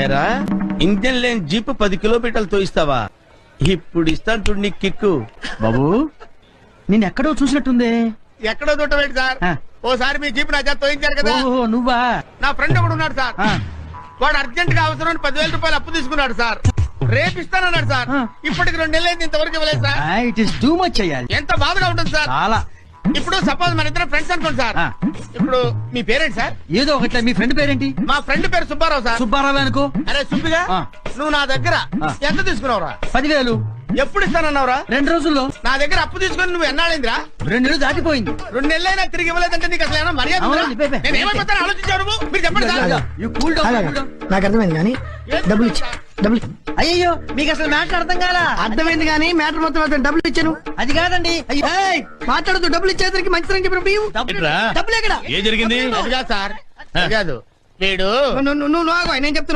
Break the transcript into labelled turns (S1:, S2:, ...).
S1: ఏరా ఇంజన్ లేని జీప్ 10 కిలోమీటర్లు తోయిస్తావా? ఇప్పుడు ఇస్తాను చూడు నీకు కిక్కు.
S2: బాబు నేను ఎక్కడో చూసినట్టుంది.
S1: ఎక్కడో చూడవేంటి సార్, ఓసారి మీ జీప్ నా చేత తోయించారు కదా.
S2: ఓహో నువ్వా?
S1: నా ఫ్రెండ్ ఒకడు ఉన్నాడు సార్, వాడు అర్జెంట్ గా అవసరం 10,000 రూపాయలు అప్పు తీసుకున్నాడు సార్. రేపు ఇస్తానన్నాడు సార్. ఇప్పటికి 2 నెలలు అయింది, ఇంతవరకు ఇవ్వలేదు sir.
S2: It is too much అయ్యాలి.
S1: ఎంత బాధగా ఉంటుంది సార్.
S2: చాలా.
S1: ఇప్పుడు సపోజ్ మన ఇద్దరు ఫ్రెండ్స్ అనుకోండి సార్. ఇప్పుడు మీ పేరేంటి సార్?
S2: ఏదో ఒకట్లే. మీ ఫ్రెండ్ పేరేంటి?
S1: మా ఫ్రెండ్ పేరు సుబ్బారావు సార్.
S2: సుబ్బారావు అనుకో.
S1: అరే సుబ్బిగా, నువ్వు నా దగ్గర ఎంత తీసుకున్నావురా?
S2: 10,000.
S1: ఎప్పుడు ఇస్తానన్నావురా?
S2: 2 రోజుల్లో.
S1: నా దగ్గర అప్పు తీసుకుని నువ్వు ఎన్నాళ్ళైందిరా?
S2: 2 నెలలు దాటిపోయింది.
S1: 2 నెలలైనా తిరిగి ఇవ్వలేదంటే నీకు అసలు ఏమైనా మర్యాద ఉందా? నేను ఏమైపోతాను ఆలోచించావు నువ్వు? మీరు చెప్పండి సార్.
S3: నాకు అర్థమైంది కానీ డబ్బులు ఇచ్చి
S2: అయ్యో మీకు అసలు మ్యాటర్ అర్థం కాలా?
S3: అర్థమైంది కానీ మ్యాటర్ మొత్తం డబ్బులు ఇచ్చాను.
S2: అది కాదండి.
S3: మాట్లాడుతూ డబ్బులు ఇచ్చేసరికి మంచి డబ్బులు ఎక్కడ
S1: ఏ జరిగింది? అది కాదు సార్, అది కాదు. వీడు
S3: నువ్వు నేను చెప్తున్నా.